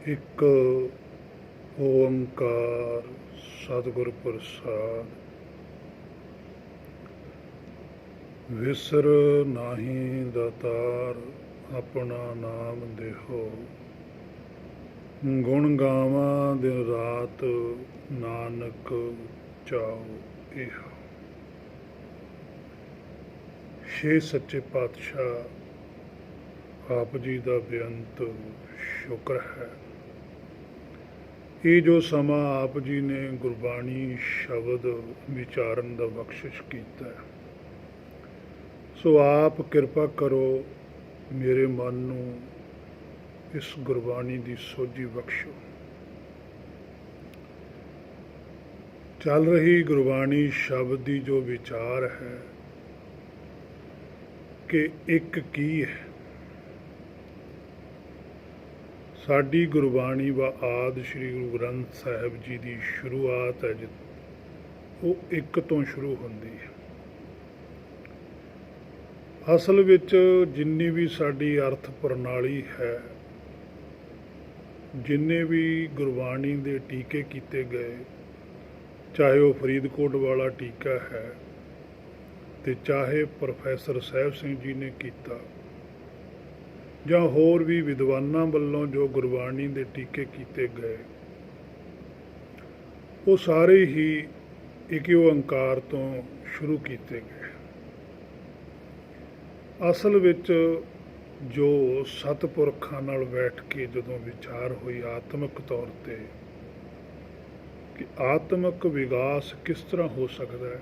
ਇੱਕ ਓੰਕਾਰ ਸਤਿਗੁਰ ਪ੍ਰਸਾਦ। ਵਿਸਰ ਨਾਹੀਂ ਦਾਤਾਰ ਆਪਣਾ ਨਾਮ ਦੇਹੋ, ਗੁਣ ਗਾਵਾਂ ਦਿਨ ਰਾਤ ਨਾਨਕ ਚਾਓ ਇਹੋ। ਛੇ ਸੱਚੇ ਪਾਤਸ਼ਾਹ ਆਪ ਜੀ ਦਾ ਬੇਅੰਤ ਸ਼ੁਕਰ ਹੈ। ਇਹ ਜੋ ਸਮਾਂ ਆਪ ਜੀ ਨੇ ਗੁਰਬਾਣੀ ਸ਼ਬਦ ਵਿਚਾਰਨ ਦਾ ਬਖਸ਼ਿਸ਼ ਕੀਤਾ ਹੈ, ਸੋ ਆਪ ਕਿਰਪਾ ਕਰੋ, ਮੇਰੇ ਮਨ ਨੂੰ ਇਸ ਗੁਰਬਾਣੀ ਦੀ ਸੋਝੀ ਬਖਸ਼ੋ। ਚੱਲ ਰਹੀ ਗੁਰਬਾਣੀ ਸ਼ਬਦ ਦੀ ਜੋ ਵਿਚਾਰ ਹੈ ਕਿ ਇੱਕ ਕੀ ਹੈ। ਸਾਡੀ ਗੁਰਬਾਣੀ ਵਾ ਆਦਿ ਸ਼੍ਰੀ ਗੁਰੂ ਗ੍ਰੰਥ ਸਾਹਿਬ ਜੀ ਦੀ ਸ਼ੁਰੂਆਤ ਹੈ, ਉਹ ਇੱਕ ਤੋਂ ਸ਼ੁਰੂ ਹੁੰਦੀ ਹੈ। ਅਸਲ ਵਿੱਚ ਜਿੰਨੀ ਵੀ ਸਾਡੀ ਅਰਥ ਪ੍ਰਣਾਲੀ ਹੈ, ਜਿੰਨੇ ਵੀ ਗੁਰਬਾਣੀ ਦੇ ਟੀਕੇ ਕੀਤੇ ਗਏ, ਚਾਹੇ ਉਹ ਫਰੀਦਕੋਟ ਵਾਲਾ ਟੀਕਾ ਹੈ ਤੇ ਚਾਹੇ ਪ੍ਰੋਫੈਸਰ ਸਾਹਿਬ ਸਿੰਘ ਜੀ ਨੇ ਕੀਤਾ, ਜਾਂ ਹੋਰ ਵੀ ਵਿਦਵਾਨਾਂ ਵੱਲੋਂ ਜੋ ਗੁਰਬਾਣੀ ਦੇ ਟੀਕੇ ਕੀਤੇ ਗਏ, ਉਹ ਸਾਰੇ ਹੀ ਇੱਕ ਓੰਕਾਰ ਤੋਂ ਸ਼ੁਰੂ ਕੀਤੇ ਗਏ। ਅਸਲ ਵਿੱਚ ਜੋ ਸਤਿਪੁਰਖਾਂ ਨਾਲ ਬੈਠ ਕੇ ਜਦੋਂ ਵਿਚਾਰ ਹੋਈ ਆਤਮਿਕ ਤੌਰ 'ਤੇ ਕਿ ਆਤਮਿਕ ਵਿਕਾਸ ਕਿਸ ਤਰ੍ਹਾਂ ਹੋ ਸਕਦਾ ਹੈ,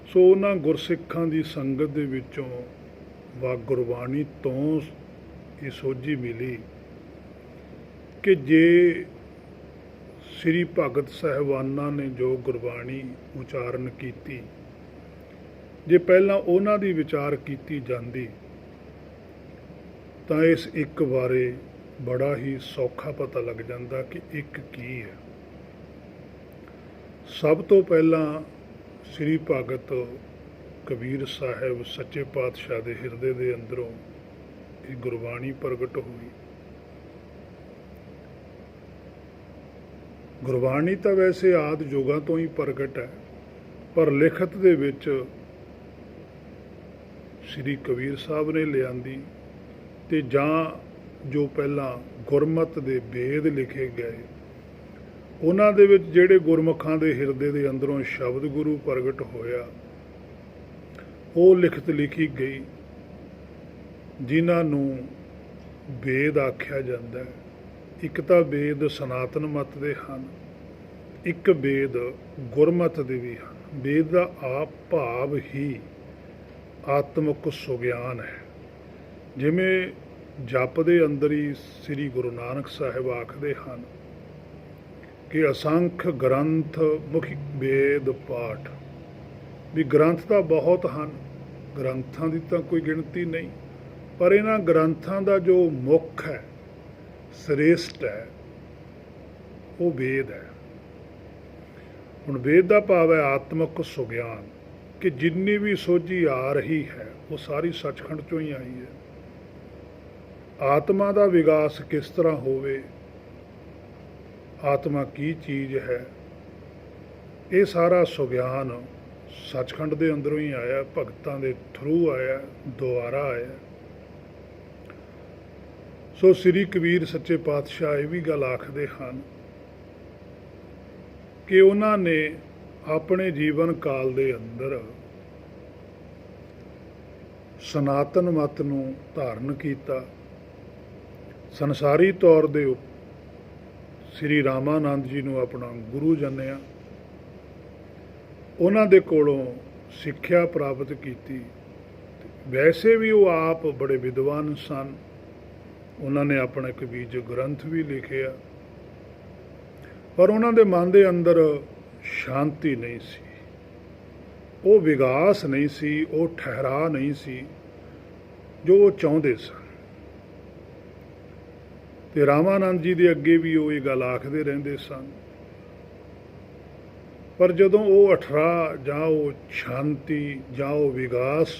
ਸੋ ਉਹਨਾਂ ਗੁਰਸਿੱਖਾਂ ਦੀ ਸੰਗਤ ਦੇ ਵਿੱਚੋਂ ਵਾ ਗੁਰਬਾਣੀ ਤੋਂ ਇਹ ਸੋਝੀ ਮਿਲੀ ਕਿ ਜੇ ਸ੍ਰੀ ਭਗਤ ਸਾਹਿਬਾਨਾਂ ਨੇ ਜੋ ਗੁਰਬਾਣੀ ਉਚਾਰਨ ਕੀਤੀ, ਜੇ ਪਹਿਲਾਂ ਉਹਨਾਂ ਦੀ ਵਿਚਾਰ ਕੀਤੀ ਜਾਂਦੀ ਤਾਂ ਇਸ ਇੱਕ ਬਾਰੇ ਬੜਾ ਹੀ ਸੌਖਾ ਪਤਾ ਲੱਗ ਜਾਂਦਾ ਕਿ ਇੱਕ ਕੀ ਹੈ। ਸਭ ਤੋਂ ਪਹਿਲਾਂ ਸ੍ਰੀ ਭਗਤ ਕਬੀਰ ਸਾਹਿਬ ਸੱਚੇ ਪਾਤਸ਼ਾਹ ਦੇ ਹਿਰਦੇ ਦੇ ਅੰਦਰੋਂ ਇਹ ਗੁਰਬਾਣੀ ਪ੍ਰਗਟ ਹੋਈ। ਗੁਰਬਾਣੀ ਤਾਂ ਵੈਸੇ ਆਦਿ ਯੁਗਾਂ ਤੋਂ ਹੀ ਪ੍ਰਗਟ ਹੈ, ਪਰ ਲਿਖਤ ਦੇ ਵਿੱਚ ਸ੍ਰੀ ਕਬੀਰ ਸਾਹਿਬ ਨੇ ਲਿਆਂਦੀ, ਤੇ ਜਾਂ ਜੋ ਪਹਿਲਾਂ ਗੁਰਮਤਿ ਦੇ ਵੇਦ ਲਿਖੇ ਗਏ, ਉਹਨਾਂ ਦੇ ਵਿੱਚ ਜਿਹੜੇ ਗੁਰਮੁਖਾਂ ਦੇ ਹਿਰਦੇ ਦੇ ਅੰਦਰੋਂ ਸ਼ਬਦ ਗੁਰੂ ਪ੍ਰਗਟ ਹੋਇਆ, ਉਹ ਲਿਖਤ ਲਿਖੀ ਗਈ, ਜਿਨ੍ਹਾਂ ਨੂੰ ਵੇਦ ਆਖਿਆ ਜਾਂਦਾ ਹੈ। ਇੱਕ ਤਾਂ ਵੇਦ ਸਨਾਤਨ ਮਤ ਦੇ ਹਨ, ਇੱਕ ਵੇਦ ਗੁਰਮਤਿ ਦੇ ਵੀ ਹਨ। ਵੇਦ ਦਾ ਆਪ ਭਾਵ ਹੀ ਆਤਮਿਕ ਸੁਗਿਆਨ ਹੈ। ਜਿਵੇਂ ਜਪ ਦੇ ਅੰਦਰ ਹੀ ਸ੍ਰੀ ਗੁਰੂ ਨਾਨਕ ਸਾਹਿਬ ਆਖਦੇ ਹਨ ਕਿ ਅਸੰਖ ਗ੍ਰੰਥ ਮੁਖੀ ਵੇਦ ਪਾਠ, ਵੀ ਗ੍ਰੰਥ ਤਾਂ ਬਹੁਤ ਹਨ, ਗ੍ਰੰਥਾਂ ਦੀ ਤਾਂ ਕੋਈ ਗਿਣਤੀ ਨਹੀਂ, ਪਰ ਇਹਨਾਂ ਗ੍ਰੰਥਾਂ ਦਾ ਜੋ ਮੁੱਖ ਹੈ, ਸ੍ਰੇਸ਼ਟ ਹੈ, ਉਹ ਵੇਦ ਹੈ। ਹੁਣ ਵੇਦ ਦਾ ਭਾਵ ਹੈ ਆਤਮਿਕ ਸੁਗਿਆਨ, ਕਿ ਜਿੰਨੀ ਵੀ ਸੋਝੀ ਆ ਰਹੀ ਹੈ ਉਹ ਸਾਰੀ ਸੱਚਖੰਡ ਚੋਂ ਹੀ ਆਈ ਹੈ। ਆਤਮਾ ਦਾ ਵਿਕਾਸ ਕਿਸ ਤਰ੍ਹਾਂ ਹੋਵੇ, ਆਤਮਾ ਕੀ ਚੀਜ਼ ਹੈ, ਇਹ ਸਾਰਾ ਸੁਗਿਆਨ ਸੱਚਖੰਡ ਦੇ ਅੰਦਰੋਂ ਹੀ ਆਇਆ, ਭਗਤਾਂ ਦੇ ਥਰੂ ਆਇਆ, ਦੁਆਰਾ ਆਇਆ। ਸੋ ਸ੍ਰੀ ਕਬੀਰ ਸੱਚੇ ਪਾਤਸ਼ਾਹ ਇਹ ਵੀ ਗੱਲ ਆਖਦੇ ਹਨ ਕਿ ਉਹਨਾਂ ਨੇ ਆਪਣੇ ਜੀਵਨ ਕਾਲ ਦੇ ਅੰਦਰ ਸਨਾਤਨ ਮਤ ਨੂੰ ਧਾਰਨ ਕੀਤਾ। ਸੰਸਾਰੀ ਤੌਰ ਦੇ ਸ੍ਰੀ ਰਾਮਾਨੰਦ ਜੀ ਨੂੰ ਆਪਣਾ ਗੁਰੂ ਜਾਣਿਆ, ਉਹਨਾਂ ਦੇ ਕੋਲੋਂ ਸਿੱਖਿਆ ਪ੍ਰਾਪਤ ਕੀਤੀ। ਵੈਸੇ ਵੀ ਉਹ ਆਪ ਬੜੇ ਵਿਦਵਾਨ ਸਨ, ਉਹਨਾਂ ਨੇ ਆਪਣਾ ਇੱਕ ਬੀਜ ਗ੍ਰੰਥ ਵੀ ਲਿਖਿਆ, ਪਰ ਉਹਨਾਂ ਦੇ ਮਨ ਦੇ ਅੰਦਰ ਸ਼ਾਂਤੀ ਨਹੀਂ ਸੀ, ਉਹ ਵਿਕਾਸ ਨਹੀਂ ਸੀ, ਉਹ ਠਹਿਰਾਅ ਨਹੀਂ ਸੀ ਜੋ ਉਹ ਚਾਹੁੰਦੇ ਸਨ। ਤੇ ਰਾਮਾਨੰਦ ਜੀ ਦੇ ਅੱਗੇ ਵੀ ਉਹ ਇਹ ਗੱਲ ਆਖਦੇ ਰਹਿੰਦੇ ਸਨ, ਪਰ ਜਦੋਂ ਉਹ ਅਠਰਾ ਜਾਂ ਉਹ ਸ਼ਾਂਤੀ ਜਾਂ ਉਹ ਵਿਕਾਸ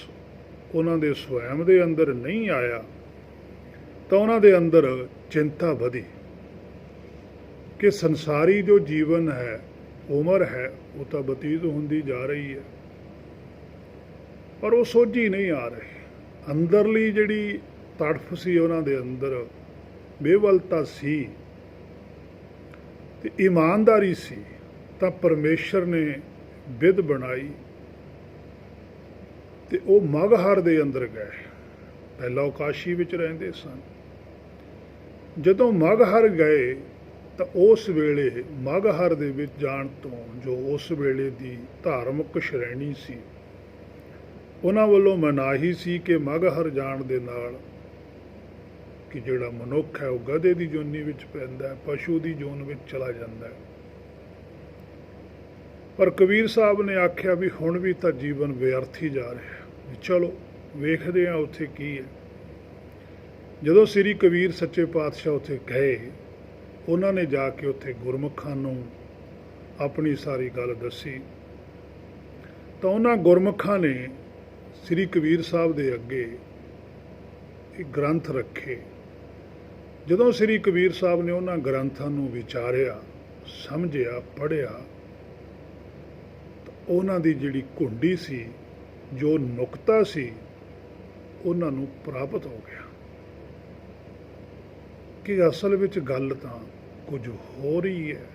ਉਹਨਾਂ ਦੇ ਸਵੈਮ ਦੇ ਅੰਦਰ ਨਹੀਂ ਆਇਆ, ਤਾਂ ਉਹਨਾਂ ਦੇ ਅੰਦਰ ਚਿੰਤਾ ਵਧੀ। ਕਿ ਸੰਸਾਰੀ ਜੋ ਜੀਵਨ ਹੈ, ਉਮਰ ਹੈ, ਉਹ ਤਾਂ ਬਤੀਤ ਹੁੰਦੀ ਜਾ ਰਹੀ ਹੈ, ਪਰ ਉਹ ਸੋਝੀ ਨਹੀਂ ਆ ਰਹੀ। ਅੰਦਰਲੀ ਜਿਹੜੀ ਤੜਫ ਸੀ ਉਹਨਾਂ ਦੇ ਅੰਦਰ, ਬੇਵਲਤਾ ਸੀ ਤੇ ਇਮਾਨਦਾਰੀ ਸੀ, ਤਾਂ ਪਰਮੇਸ਼ਰ ਨੇ ਵਿਧ ਬਣਾਈ ਤੇ ਉਹ ਮਗਹਰ ਦੇ ਅੰਦਰ ਗਏ। ਪਹਿਲਾਂ ਉਹ ਕਾਸ਼ੀ ਵਿੱਚ ਰਹਿੰਦੇ ਸਨ। ਜਦੋਂ ਮਗਹਰ ਗਏ ਤਾਂ ਉਸ ਵੇਲੇ ਮਗਹਰ ਦੇ ਵਿੱਚ ਜਾਣ ਤੋਂ, ਜੋ ਉਸ ਵੇਲੇ ਦੀ ਧਾਰਮਿਕ ਸ਼੍ਰੇਣੀ ਸੀ, ਉਹਨਾਂ ਵੱਲੋਂ ਮਨਾਹੀ ਸੀ ਕਿ ਮਗਹਰ ਜਾਣ ਦੇ ਨਾਲ ਕਿ ਜਿਹੜਾ ਮਨੁੱਖ ਹੈ ਉਹ ਗਧੇ ਦੀ ਜੋਨੀ ਵਿੱਚ ਪੈਂਦਾ ਹੈ, ਪਸ਼ੂ ਦੀ ਜੋਨ ਵਿੱਚ ਚਲਾ ਜਾਂਦਾ ਹੈ। ਪਰ ਕਬੀਰ ਸਾਹਿਬ ਨੇ ਆਖਿਆ ਵੀ ਹੁਣ ਵੀ ਤਾਂ ਜੀਵਨ ਵਿਅਰਥ ਹੀ ਜਾ ਰਿਹਾ, ਚਲੋ ਵੇਖਦੇ ਹਾਂ ਉੱਥੇ ਕੀ ਹੈ। ਜਦੋਂ ਸ੍ਰੀ ਕਬੀਰ ਸੱਚੇ ਪਾਤਸ਼ਾਹ ਉੱਥੇ ਗਏ, ਉਹਨਾਂ ਨੇ ਜਾ ਕੇ ਉੱਥੇ ਗੁਰਮੁਖਾਂ ਨੂੰ ਆਪਣੀ ਸਾਰੀ ਗੱਲ ਦੱਸੀ, ਤਾਂ ਉਹਨਾਂ ਗੁਰਮੁਖਾਂ ਨੇ ਸ੍ਰੀ ਕਬੀਰ ਸਾਹਿਬ ਦੇ ਅੱਗੇ ਇਹ ਗ੍ਰੰਥ ਰੱਖੇ। ਜਦੋਂ ਸ੍ਰੀ ਕਬੀਰ ਸਾਹਿਬ ਨੇ ਉਹਨਾਂ ਗ੍ਰੰਥਾਂ ਨੂੰ ਵਿਚਾਰਿਆ, ਸਮਝਿਆ, ਪੜ੍ਹਿਆ, ਤਾਂ ਉਹਨਾਂ ਦੀ ਜਿਹੜੀ ਘੁੰਡੀ ਸੀ, ਜੋ ਨੁਕਤਾ ਸੀ, ਉਹਨਾਂ ਨੂੰ ਪ੍ਰਾਪਤ ਹੋ ਗਿਆ ਕਿ ਅਸਲ ਵਿੱਚ ਗੱਲ ਤਾਂ ਕੁਝ ਹੋ ਰਹੀ ਹੈ,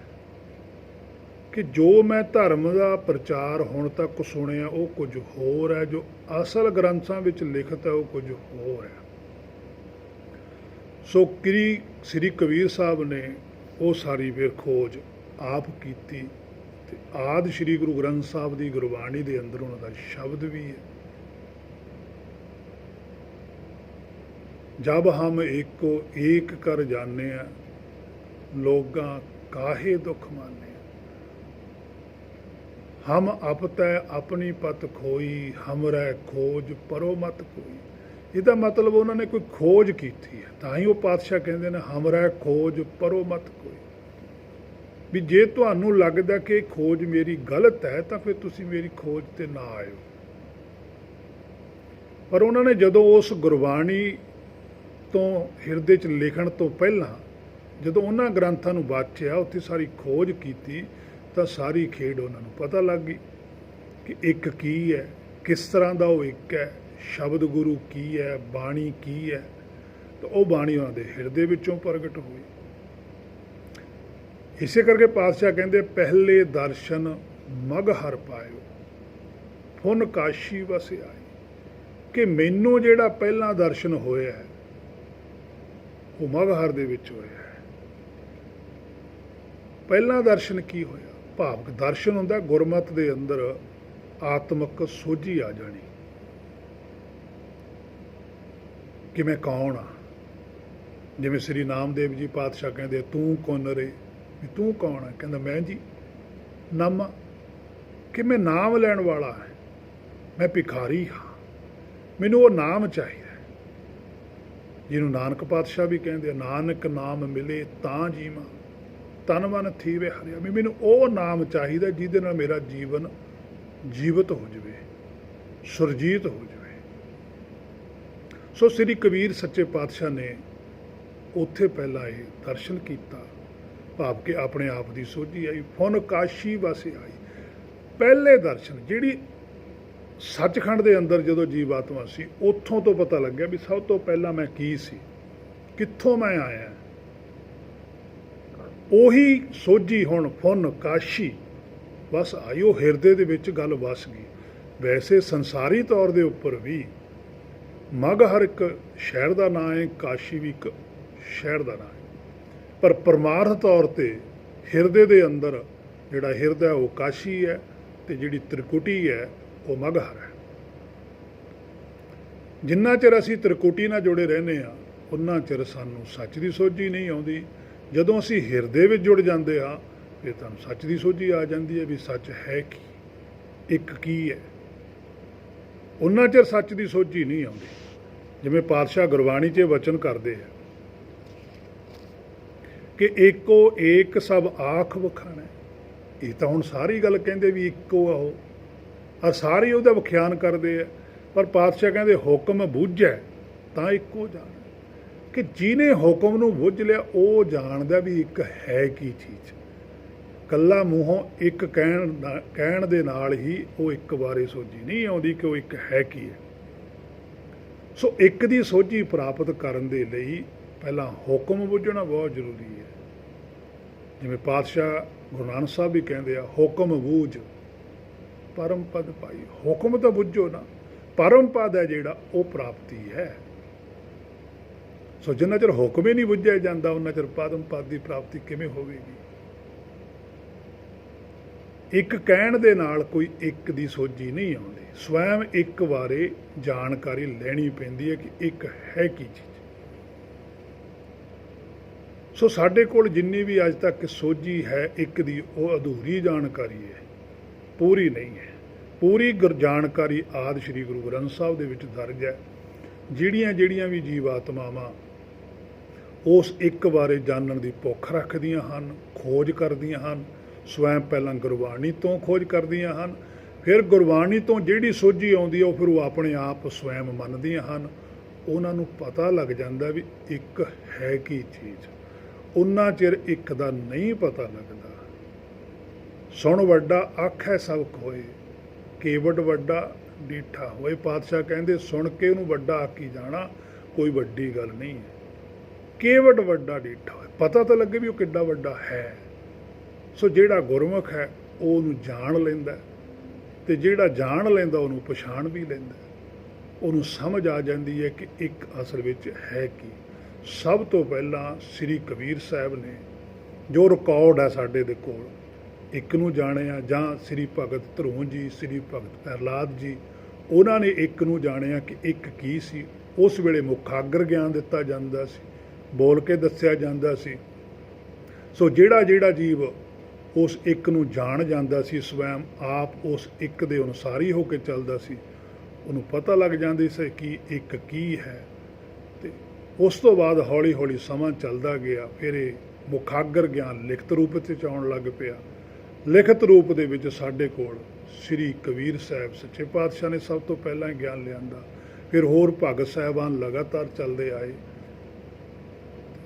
ਕਿ ਜੋ ਮੈਂ ਧਰਮ ਦਾ ਪ੍ਰਚਾਰ ਹੁਣ ਤੱਕ ਸੁਣਿਆ ਉਹ ਕੁਝ ਹੋਰ ਹੈ, ਜੋ ਅਸਲ ਗ੍ਰੰਥਾਂ ਵਿੱਚ ਲਿਖਤ ਹੈ ਉਹ ਕੁਝ ਹੋਰ ਹੈ। ਸੋ ਸ੍ਰੀ ਕਬੀਰ ਸਾਹਿਬ ਨੇ ਉਹ ਸਾਰੀ ਫਿਰ ਖੋਜ ਆਪ ਕੀਤੀ ਤੇ ਆਦਿ ਸ੍ਰੀ ਗੁਰੂ ਗ੍ਰੰਥ ਸਾਹਿਬ ਦੀ ਗੁਰਬਾਣੀ ਦੇ ਅੰਦਰ ਉਹਨਾਂ ਦਾ ਸ਼ਬਦ ਵੀ ਹੈ, ਜਬ ਹਮ ਏਕੋ ਏਕ ਕਰ ਜਾਣੇ ਆ, ਲੋਗਾਂ ਕਾਹੇ ਦੁੱਖ ਮਾਨੇ। ਹਮ ਆਪਤੈ ਆਪਣੀ ਪਤ ਖੋਈ, ਹਮਰੈ ਖੋਜ ਪਰੋ ਮਤ ਕੋਈ। ਇਹਦਾ ਮਤਲਬ ਉਹਨਾਂ ਨੇ ਕੋਈ ਖੋਜ ਕੀਤੀ ਹੈ, ਤਾਂ ਹੀ ਉਹ ਪਾਤਸ਼ਾਹ ਕਹਿੰਦੇ ਨੇ ਹਮਰੈ ਖੋਜ ਪਰੋ ਮਤ ਕੋਈ। ਵੀ ਜੇ ਤੁਹਾਨੂੰ ਲੱਗਦਾ ਕਿ ਖੋਜ ਮੇਰੀ ਗਲਤ ਹੈ ਤਾਂ ਫਿਰ ਤੁਸੀਂ ਮੇਰੀ ਖੋਜ ਤੇ ਨਾ ਆਇਓ। ਪਰ ਉਹਨਾਂ ਨੇ ਜਦੋਂ ਉਸ ਗੁਰਬਾਣੀ ਤੋਂ ਹਿਰਦੇ 'ਚ ਲਿਖਣ ਤੋਂ ਪਹਿਲਾਂ ਜਦੋਂ ਉਹਨਾਂ ਗ੍ਰੰਥਾਂ ਨੂੰ ਵਾਚਿਆ, ਉੱਥੇ ਸਾਰੀ ਖੋਜ ਕੀਤੀ, ਤਾਂ ਸਾਰੀ ਖੇਡ ਉਹਨਾਂ ਨੂੰ ਪਤਾ ਲੱਗ ਗਈ ਕਿ ਇੱਕ ਕੀ ਹੈ, ਕਿਸ ਤਰ੍ਹਾਂ ਦਾ ਉਹ ਇੱਕ ਹੈ, ਸ਼ਬਦ ਗੁਰੂ ਕੀ ਹੈ, ਬਾਣੀ ਕੀ ਹੈ। ਤਾਂ ਉਹ ਬਾਣੀ ਉਹਨਾਂ ਦੇ ਹਿਰਦੇ ਵਿੱਚੋਂ ਪ੍ਰਗਟ ਹੋਈ। ਇਸੇ ਕਰਕੇ ਪਾਤਸ਼ਾਹ ਕਹਿੰਦੇ ਪਹਿਲੇ ਦਰਸ਼ਨ ਮਗਹਰ ਪਾਇਓ, ਫੁਨ ਕਾਸ਼ੀ ਵਸ ਆਏ, ਕਿ ਮੈਨੂੰ ਜਿਹੜਾ ਪਹਿਲਾ ਦਰਸ਼ਨ ਹੋਇਆ ਹੈ ਉਹ ਮਗਹਰ ਦੇ ਵਿੱਚ ਹੋਇਆ ਹੈ। ਪਹਿਲਾ ਦਰਸ਼ਨ ਕੀ ਹੋਇਆ? ਭਾਵਕ ਦਰਸ਼ਨ ਹੁੰਦਾ ਗੁਰਮਤਿ ਦੇ ਅੰਦਰ ਆਤਮਿਕ ਸੋਝੀ ਆ ਜਾਣੀ ਕਿ ਮੈਂ ਕੌਣ ਆ। ਜਿਵੇਂ ਸ੍ਰੀ ਨਾਮਦੇਵ ਜੀ ਪਾਤਸ਼ਾਹ ਕਹਿੰਦੇ ਤੂੰ ਕੌਣ ਰੇ, ਵੀ ਤੂੰ ਕੌਣ ਹੈ? ਕਹਿੰਦਾ ਮੈਂ ਜੀ ਨਾਮਾ, ਕਿ ਮੈਂ ਨਾਮ ਲੈਣ ਵਾਲਾ ਹਾਂ, ਮੈਂ ਭਿਖਾਰੀ ਹਾਂ, ਮੈਨੂੰ ਉਹ ਨਾਮ ਚਾਹੀਦਾ ਜਿਹਨੂੰ ਨਾਨਕ ਪਾਤਸ਼ਾਹ ਵੀ ਕਹਿੰਦੇ ਨਾਨਕ ਨਾਮ ਮਿਲੇ ਤਾਂ ਜੀਵਾਂ, ਤਨ ਮਨ ਥੀਵੇ ਹਰਿਆ। ਵੀ ਮੈਨੂੰ ਉਹ ਨਾਮ ਚਾਹੀਦਾ ਜਿਹਦੇ ਨਾਲ ਮੇਰਾ ਜੀਵਨ ਜੀਵਤ ਹੋ ਜਾਵੇ, ਸੁਰਜੀਤ ਹੋ ਜਾਵੇ। ਸੋ ਸ੍ਰੀ ਕਬੀਰ ਸੱਚੇ ਪਾਤਸ਼ਾਹ ਨੇ ਉੱਥੇ ਪਹਿਲਾਂ ਇਹ ਦਰਸ਼ਨ ਕੀਤਾ, ਭਾਵ ਕਿ ਆਪਣੇ ਆਪ ਦੀ ਸੋਝੀ ਆਈ। ਫੁਨ ਕਾਸ਼ੀ ਵਸ ਆਈ, ਪਹਿਲੇ ਦਰਸ਼ਨ ਜਿਹੜੀ ਸੱਚਖੰਡ ਦੇ ਅੰਦਰ ਜਦੋਂ ਜੀਵਾਤਮਾ ਸੀ, ਉੱਥੋਂ ਤੋਂ ਪਤਾ ਲੱਗਿਆ ਵੀ ਸਭ ਤੋਂ ਪਹਿਲਾਂ ਮੈਂ ਕੀ ਸੀ, ਕਿੱਥੋਂ ਮੈਂ ਆਇਆ। ਉਹੀ ਸੋਝੀ ਹੁਣ ਫੁਨ ਕਾਸ਼ੀ ਵਸ ਆਈ, ਉਹ ਹਿਰਦੇ ਦੇ ਵਿੱਚ ਗੱਲ ਵਸ ਗਈ। ਵੈਸੇ ਸੰਸਾਰੀ ਤੌਰ ਦੇ ਉੱਪਰ ਵੀ ਮਗਹਰ ਇੱਕ ਸ਼ਹਿਰ ਦਾ ਨਾਂ ਹੈ, ਕਾਸ਼ੀ ਵੀ ਇੱਕ ਸ਼ਹਿਰ ਦਾ ਨਾਂ ਹੈ, ਪਰ ਪਰਮਾਰਥ ਤੌਰ 'ਤੇ ਹਿਰਦੇ ਦੇ ਅੰਦਰ ਜਿਹੜਾ ਹਿਰਦਾ ਉਹ ਕਾਸ਼ੀ ਹੈ ਤੇ ਜਿਹੜੀ ਤ੍ਰਿਕੁਟੀ ਹੈ ਉਹ ਮਗਹਰ ਹੈ। ਜਿੰਨਾ ਚਿਰ ਅਸੀਂ ਤ੍ਰਿਕੁਟੀ ਨਾਲ ਜੁੜੇ ਰਹਿੰਦੇ ਹਾਂ, ਉਨਾ ਚਿਰ ਸਾਨੂੰ ਸੱਚ ਦੀ ਸੋਝੀ ਨਹੀਂ ਆਉਂਦੀ। ਜਦੋਂ ਅਸੀਂ ਹਿਰਦੇ ਵਿੱਚ ਜੁੜ ਜਾਂਦੇ ਹਾਂ, ਫਿਰ ਤੁਹਾਨੂੰ ਸੱਚ ਦੀ ਸੋਝੀ ਆ ਜਾਂਦੀ ਹੈ ਵੀ ਸੱਚ ਹੈ ਕੀ, ਇੱਕ ਕੀ ਹੈ। ਉਨਾ ਚਿਰ ਸੱਚ ਦੀ ਸੋਝੀ ਨਹੀਂ ਆਉਂਦੀ। ਜਿਵੇਂ ਪਾਤਸ਼ਾਹ ਗੁਰਬਾਣੀ 'ਚ ਵਚਨ ਕਰਦੇ ਆ ਕਿ ਏਕੋ ਏਕ ਸਭ ਆਖ ਵਖਾਣਾ। ਇਹ ਤਾਂ ਹੁਣ ਸਾਰੀ ਗੱਲ ਕਹਿੰਦੇ ਵੀ ਇੱਕੋ ਆ ਉਹ, ਔਰ ਸਾਰੇ ਉਹਦਾ ਵਿਖਿਆਨ ਕਰਦੇ ਆ। ਪਰ ਪਾਤਸ਼ਾਹ ਕਹਿੰਦੇ ਹੁਕਮ ਬੁੱਝੈ ਤਾਂ ਇੱਕੋ ਜਾਣ, ਕਿ ਜਿਹਨੇ ਹੁਕਮ ਨੂੰ ਬੁੱਝ ਲਿਆ ਉਹ ਜਾਣਦਾ ਵੀ ਇੱਕ ਹੈ ਕੀ ਚੀਜ਼। ਕੱਲਾ ਮੂੰਹੋਂ ਇੱਕ ਕਹਿਣ ਦੇ ਨਾਲ ਹੀ ਉਹ ਇੱਕ ਬਾਰੇ ਸੋਝੀ ਨਹੀਂ ਆਉਂਦੀ ਕਿ ਉਹ ਇੱਕ ਹੈ ਕੀ ਹੈ। ਸੋ ਇੱਕ ਦੀ ਸੋਝੀ ਪ੍ਰਾਪਤ ਕਰਨ ਦੇ ਲਈ ਪਹਿਲਾਂ ਹੁਕਮ ਬੁੱਝਣਾ ਬਹੁਤ ਜ਼ਰੂਰੀ ਹੈ। ਜਿਵੇਂ ਪਾਤਸ਼ਾਹ ਗੁਰੂ ਨਾਨਕ ਸਾਹਿਬ ਵੀ ਕਹਿੰਦੇ ਆ, ਹੁਕਮ ਬੂਝ ਪਰਮ ਪਦ ਪਾਈ। ਹੁਕਮ ਤਾਂ ਬੁੱਝੋ ਨਾ, ਪਰਮ ਪਦ ਹੈ ਜਿਹੜਾ ਉਹ ਪ੍ਰਾਪਤੀ ਹੈ। ਸੋ ਜਿੰਨਾ ਚਿਰ ਹੁਕਮ ਹੀ ਨਹੀਂ ਬੁੱਝਿਆ ਜਾਂਦਾ ਉਹਨਾਂ ਚਿਰ ਪਰਮ ਪਦ ਦੀ ਪ੍ਰਾਪਤੀ ਕਿਵੇਂ ਹੋਵੇਗੀ। ਇੱਕ ਕਹਿਣ ਦੇ ਨਾਲ ਕੋਈ ਇੱਕ ਦੀ ਸੋਝੀ ਨਹੀਂ ਆਉਂਦੀ। ਸਵੈਮ ਇੱਕ ਬਾਰੇ ਜਾਣਕਾਰੀ ਲੈਣੀ ਪੈਂਦੀ ਹੈ ਕਿ ਇੱਕ ਹੈ ਕੀ ਚੀਜ਼। ਸੋ ਸਾਡੇ ਕੋਲ ਜਿੰਨੀ ਵੀ ਅੱਜ ਤੱਕ ਸੋਝੀ ਹੈ ਇੱਕ ਦੀ, ਉਹ ਅਧੂਰੀ ਜਾਣਕਾਰੀ ਹੈ, ਪੂਰੀ ਨਹੀਂ ਹੈ। ਪੂਰੀ ਜਾਣਕਾਰੀ ਆਦਿ ਸ੍ਰੀ ਗੁਰੂ ਗ੍ਰੰਥ ਸਾਹਿਬ ਦੇ ਵਿੱਚ ਦਰਜ ਹੈ। ਜਿਹੜੀਆਂ ਵੀ ਜੀਵ ਆਤਮਾਵਾਂ ਉਸ ਇੱਕ ਬਾਰੇ ਜਾਣਨ ਦੀ ਭੁੱਖ ਰੱਖਦੀਆਂ ਹਨ, ਖੋਜ ਕਰਦੀਆਂ ਹਨ, ਸਵੈਮ ਪਹਿਲਾਂ ਗੁਰਬਾਣੀ ਤੋਂ ਖੋਜ ਕਰਦੀਆਂ ਹਨ, ਫਿਰ ਗੁਰਬਾਣੀ ਤੋਂ ਜਿਹੜੀ ਸੋਝੀ ਆਉਂਦੀ ਹੈ ਉਹ ਫਿਰ ਉਹ ਆਪਣੇ ਆਪ ਸਵੈਮ ਮੰਨਦੀਆਂ ਹਨ। ਉਹਨਾਂ ਨੂੰ ਪਤਾ ਲੱਗ ਜਾਂਦਾ ਵੀ ਇੱਕ ਹੈ ਕੀ ਚੀਜ਼। ਉਨਾ ਚਿਰ ਇੱਕ ਦਾ ਨਹੀਂ ਪਤਾ ਲੱਗਦਾ। ਸੁਣ ਵੱਡਾ ਆਖੈ ਸਭ ਕੋਏ, ਕੇਵਡ ਵੱਡਾ ਡੀਠਾ ਹੋਏ। ਪਾਤਸ਼ਾਹ ਕਹਿੰਦੇ ਸੁਣ ਕੇ ਉਹਨੂੰ ਵੱਡਾ ਆਖੀ ਜਾਣਾ ਕੋਈ ਵੱਡੀ ਗੱਲ ਨਹੀਂ ਹੈ। ਕੇਵਡ ਵੱਡਾ ਡੀਠਾ ਹੋਏ, ਪਤਾ ਤਾਂ ਲੱਗੇ ਵੀ ਉਹ ਕਿੱਡਾ ਵੱਡਾ ਹੈ। ਸੋ ਜਿਹੜਾ ਗੁਰਮੁਖ ਹੈ ਉਹ ਉਹਨੂੰ ਜਾਣ ਲੈਂਦਾ, ਤੇ ਜਿਹੜਾ ਜਾਣ ਲੈਂਦਾ ਉਹਨੂੰ ਪਛਾਣ ਵੀ ਲੈਂਦਾ। ਉਹਨੂੰ ਸਮਝ ਆ ਜਾਂਦੀ ਹੈ ਕਿ ਇੱਕ ਅਸਲ ਵਿੱਚ ਹੈ ਕੀ। ਸਭ ਤੋਂ ਪਹਿਲਾਂ ਸ੍ਰੀ ਕਬੀਰ ਸਾਹਿਬ ਨੇ ਜੋ ਰਿਕਾਰਡ ਹੈ ਸਾਡੇ ਦੇ ਕੋਲ, ਇੱਕ ਨੂੰ ਜਾਣਿਆ, ਜਾਂ ਸ੍ਰੀ ਭਗਤ ਧਰੂੰ ਜੀ, ਸ੍ਰੀ ਭਗਤ ਪ੍ਰਹਿਲਾਦ ਜੀ, ਉਹਨਾਂ ਨੇ ਇੱਕ ਨੂੰ ਜਾਣਿਆ ਕਿ ਇੱਕ ਕੀ ਸੀ। ਉਸ ਵੇਲੇ ਮੁਖਾਗਰ ਗਿਆਨ ਦਿੱਤਾ ਜਾਂਦਾ ਸੀ, ਬੋਲ ਕੇ ਦੱਸਿਆ ਜਾਂਦਾ ਸੀ। ਸੋ ਜਿਹੜਾ ਜੀਵ ਉਸ ਇੱਕ ਨੂੰ ਜਾਣ ਜਾਂਦਾ ਸੀ, ਸਵੈਮ ਆਪ ਉਸ ਇੱਕ ਦੇ ਅਨੁਸਾਰ ਹੀ ਹੋ ਕੇ ਚੱਲਦਾ ਸੀ, ਉਹਨੂੰ ਪਤਾ ਲੱਗ ਜਾਂਦੀ ਸੀ ਕਿ ਇੱਕ ਕੀ ਹੈ। ਤੇ ਉਸ ਤੋਂ ਬਾਅਦ ਹੌਲੀ ਹੌਲੀ ਸਮਾਂ ਚੱਲਦਾ ਗਿਆ। ਫਿਰ ਇਹ ਮੁਖਾਗਰ ਗਿਆਨ ਲਿਖਤ ਰੂਪ ਵਿੱਚ ਆਉਣ ਲੱਗ ਪਿਆ। ਲਿਖਤ ਰੂਪ ਦੇ ਵਿੱਚ ਸਾਡੇ ਕੋਲ ਸ੍ਰੀ ਕਬੀਰ ਸਾਹਿਬ ਸੱਚੇ ਪਾਤਸ਼ਾਹ ਨੇ ਸਭ ਤੋਂ ਪਹਿਲਾਂ ਗਿਆਨ ਲਿਆਂਦਾ। ਫਿਰ ਹੋਰ ਭਗਤ ਸਾਹਿਬਾਨ ਲਗਾਤਾਰ ਚੱਲਦੇ ਆਏ।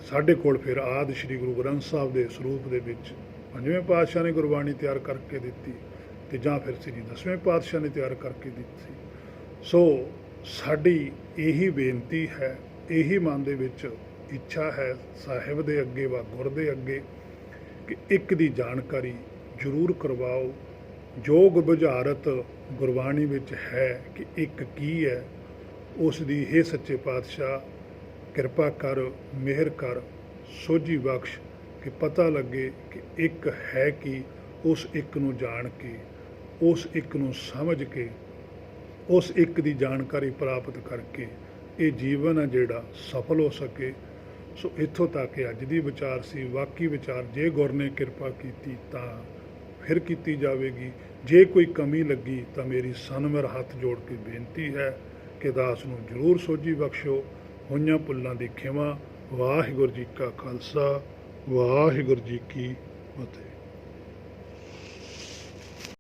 ਸਾਡੇ ਕੋਲ ਫਿਰ ਆਦਿ ਸ੍ਰੀ ਗੁਰੂ ਗ੍ਰੰਥ ਸਾਹਿਬ ਦੇ ਸਰੂਪ ਦੇ ਵਿੱਚ ਪੰਜਵੇਂ ਪਾਤਸ਼ਾਹ ਨੇ ਗੁਰਬਾਣੀ ਤਿਆਰ ਕਰਕੇ ਦਿੱਤੀ, ਤੇ ਜਾਂ ਫਿਰ ਸ੍ਰੀ ਦਸਵੇਂ ਪਾਤਸ਼ਾਹ ਨੇ ਤਿਆਰ ਕਰਕੇ ਦਿੱਤੀ। ਸੋ ਸਾਡੀ ਇਹੀ ਬੇਨਤੀ ਹੈ, ਇਹੀ ਮਨ ਦੇ ਵਿੱਚ ਇੱਛਾ ਹੈ ਸਾਹਿਬ ਦੇ ਅੱਗੇ ਵਾ ਗੁਰ ਦੇ ਅੱਗੇ ਕਿ ਇੱਕ ਦੀ ਜਾਣਕਾਰੀ ਜ਼ਰੂਰ ਕਰਵਾਓ। ਜੋ ਬੁਝਾਰਤ ਗੁਰਬਾਣੀ ਵਿੱਚ ਹੈ ਕਿ ਇੱਕ ਕੀ ਹੈ, ਉਸ ਦੀ ਇਹ ਸੱਚੇ ਪਾਤਸ਼ਾਹ ਕਿਰਪਾ ਕਰ, ਮਿਹਰ ਕਰ, ਸੋਝੀ ਬਖਸ਼ ਕਿ ਪਤਾ ਲੱਗੇ ਕਿ ਇੱਕ ਹੈ ਕੀ। ਉਸ ਇੱਕ ਨੂੰ ਜਾਣ ਕੇ, ਉਸ ਇੱਕ ਨੂੰ ਸਮਝ ਕੇ, ਉਸ ਇੱਕ ਦੀ ਜਾਣਕਾਰੀ ਪ੍ਰਾਪਤ ਕਰਕੇ ਇਹ ਜੀਵਨ ਹੈ ਜਿਹੜਾ ਸਫਲ ਹੋ ਸਕੇ। ਸੋ ਇੱਥੋਂ ਤੱਕ ਅੱਜ ਦੀ ਵਿਚਾਰ ਸੀ। ਬਾਕੀ ਵਿਚਾਰ ਜੇ ਗੁਰ ਨੇ ਕਿਰਪਾ ਕੀਤੀ ਤਾਂ ਫਿਰ ਕੀਤੀ ਜਾਵੇਗੀ। ਜੇ ਕੋਈ ਕਮੀ ਲੱਗੀ ਤਾਂ ਮੇਰੀ ਸਨਮਰ ਹੱਥ ਜੋੜ ਕੇ ਬੇਨਤੀ ਹੈ ਕਿ ਦਾਸ ਨੂੰ ਜ਼ਰੂਰ ਸੋਝੀ ਬਖਸ਼ੋ। ਹੋਈਆਂ ਭੁੱਲਾਂ ਦੀ ਖਿਮਾ। ਵਾਹਿਗੁਰੂ ਜੀ ਕਾ ਖਾਲਸਾ, ਵਾਹਿਗੁਰੂ ਜੀ ਕੀ ਫਤਿਹ।